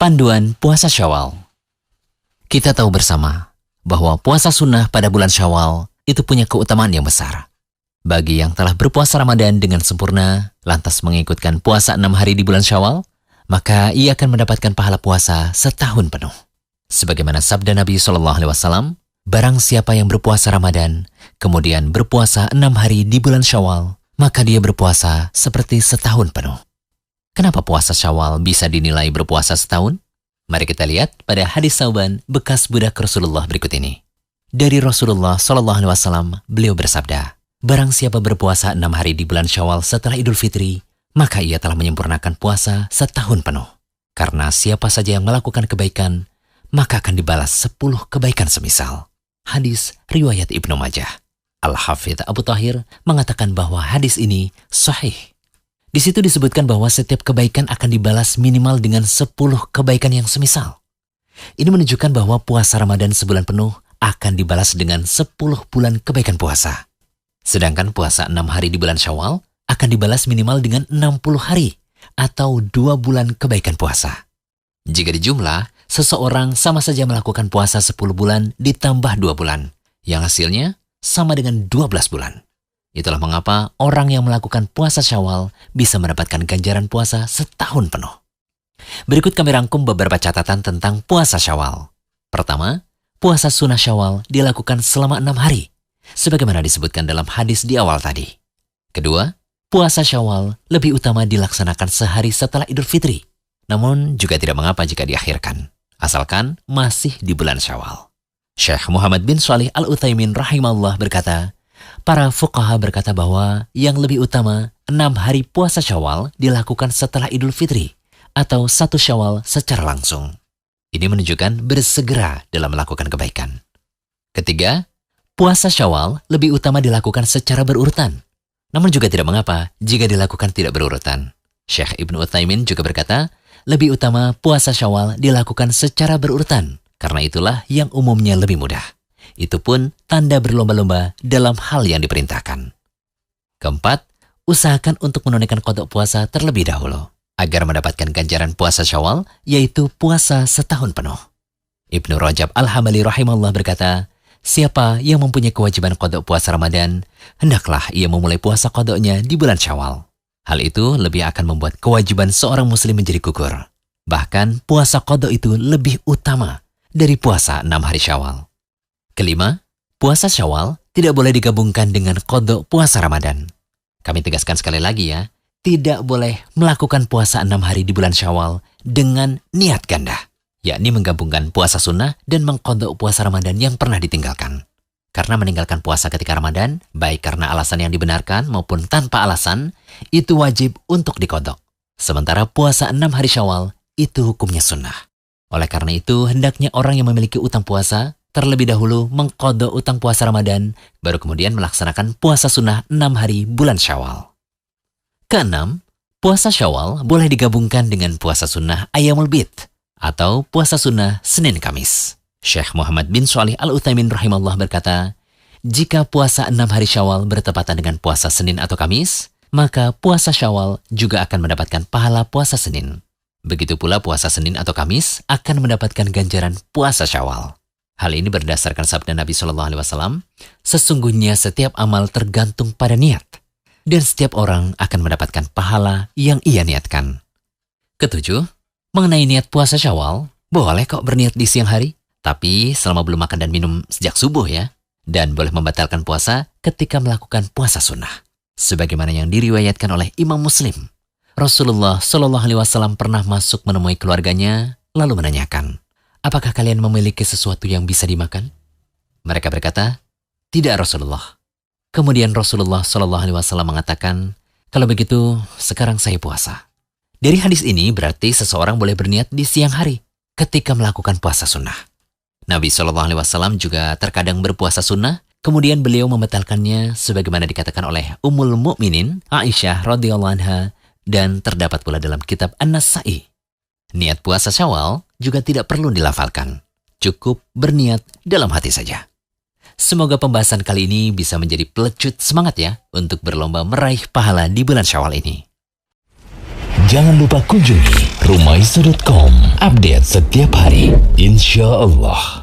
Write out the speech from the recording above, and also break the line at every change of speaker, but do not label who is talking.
Panduan Puasa Syawal. Kita tahu bersama bahwa puasa sunnah pada bulan Syawal itu punya keutamaan yang besar. Bagi yang telah berpuasa Ramadan dengan sempurna, lantas mengikutkan puasa 6 hari di bulan Syawal, maka ia akan mendapatkan pahala puasa setahun penuh. Sebagaimana sabda Nabi SAW, barang siapa yang berpuasa Ramadan, kemudian berpuasa 6 hari di bulan Syawal, maka dia berpuasa seperti setahun penuh. Kenapa puasa Syawal bisa dinilai berpuasa setahun? Mari kita lihat pada hadis Sauban bekas budak Rasulullah berikut ini. Dari Rasulullah SAW, beliau bersabda, barang siapa berpuasa 6 hari di bulan Syawal setelah Idul Fitri, maka ia telah menyempurnakan puasa setahun penuh. Karena siapa saja yang melakukan kebaikan, maka akan dibalas 10 kebaikan semisal. Hadis riwayat Ibnu Majah. Al-Hafidz Abu Thahir mengatakan bahwa hadis ini sahih. Di situ disebutkan bahwa setiap kebaikan akan dibalas minimal dengan 10 kebaikan yang semisal. Ini menunjukkan bahwa puasa Ramadan sebulan penuh akan dibalas dengan 10 bulan kebaikan puasa. Sedangkan puasa 6 hari di bulan Syawal akan dibalas minimal dengan 60 hari atau 2 bulan kebaikan puasa. Jika dijumlah, seseorang sama saja melakukan puasa 10 bulan ditambah 2 bulan, yang hasilnya sama dengan 12 bulan. Itulah mengapa orang yang melakukan puasa Syawal bisa mendapatkan ganjaran puasa setahun penuh. Berikut kami rangkum beberapa catatan tentang puasa Syawal. Pertama, puasa sunnah Syawal dilakukan selama 6 hari, sebagaimana disebutkan dalam hadis di awal tadi. Kedua, puasa Syawal lebih utama dilaksanakan sehari setelah Idul Fitri, namun juga tidak mengapa jika diakhirkan, asalkan masih di bulan Syawal. Syekh Muhammad bin Shalih Al-Utsaimin rahimahullah berkata, para fuqaha berkata bahwa yang lebih utama 6 hari puasa Syawal dilakukan setelah Idul Fitri atau 1 Syawal secara langsung. Ini menunjukkan bersegera dalam melakukan kebaikan. Ketiga, puasa Syawal lebih utama dilakukan secara berurutan. Namun juga tidak mengapa jika dilakukan tidak berurutan. Syekh Ibnu Utsaimin juga berkata, lebih utama puasa Syawal dilakukan secara berurutan, karena itulah yang umumnya lebih mudah. Itu pun tanda berlomba-lomba dalam hal yang diperintahkan. Keempat, usahakan untuk menunaikan qada puasa terlebih dahulu, agar mendapatkan ganjaran puasa Syawal, yaitu puasa setahun penuh. Ibnu Rajab Al-Hambali rahimahullah berkata, siapa yang mempunyai kewajiban qada puasa Ramadan, hendaklah ia memulai puasa qadanya di bulan Syawal. Hal itu lebih akan membuat kewajiban seorang muslim menjadi gugur. Bahkan puasa qada itu lebih utama dari puasa 6 hari Syawal. Kelima, puasa Syawal tidak boleh digabungkan dengan qada puasa Ramadan. Kami tegaskan sekali lagi ya, tidak boleh melakukan puasa 6 hari di bulan Syawal dengan niat ganda, yakni menggabungkan puasa sunnah dan mengqada puasa Ramadan yang pernah ditinggalkan. Karena meninggalkan puasa ketika Ramadan, baik karena alasan yang dibenarkan maupun tanpa alasan, itu wajib untuk diqada. Sementara puasa 6 hari Syawal itu hukumnya sunnah. Oleh karena itu, hendaknya orang yang memiliki utang puasa terlebih dahulu mengqada utang puasa Ramadan, baru kemudian melaksanakan puasa sunnah 6 hari bulan Syawal. Keenam, puasa Syawal boleh digabungkan dengan puasa sunnah Ayyamul Bid atau puasa sunnah Senin Kamis. Syekh Muhammad bin Shalih Al-Utsaimin rahimahullah berkata, jika puasa 6 hari Syawal bertepatan dengan puasa Senin atau Kamis, maka puasa Syawal juga akan mendapatkan pahala puasa Senin. Begitu pula puasa Senin atau Kamis akan mendapatkan ganjaran puasa Syawal. Hal ini berdasarkan sabda Nabi SAW, sesungguhnya setiap amal tergantung pada niat, dan setiap orang akan mendapatkan pahala yang ia niatkan. Ketujuh, mengenai niat puasa Syawal, boleh kok berniat di siang hari, tapi selama belum makan dan minum sejak subuh ya, dan boleh membatalkan puasa ketika melakukan puasa sunnah. Sebagaimana yang diriwayatkan oleh Imam Muslim, Rasulullah SAW pernah masuk menemui keluarganya, lalu menanyakan, apakah kalian memiliki sesuatu yang bisa dimakan? Mereka berkata, tidak Rasulullah. Kemudian Rasulullah SAW mengatakan, kalau begitu sekarang saya puasa. Dari hadis ini berarti seseorang boleh berniat di siang hari ketika melakukan puasa sunnah. Nabi SAW juga terkadang berpuasa sunnah, kemudian beliau membatalkannya sebagaimana dikatakan oleh Ummul Mukminin Aisyah radhiyallahu anha, dan terdapat pula dalam kitab An-Nasa'i. Niat puasa Syawal juga tidak perlu dilafalkan. Cukup berniat dalam hati saja. Semoga pembahasan kali ini bisa menjadi pelecut semangat ya untuk berlomba meraih pahala di bulan Syawal ini.
Jangan lupa kunjungi rumaiso.com update setiap hari, insya Allah.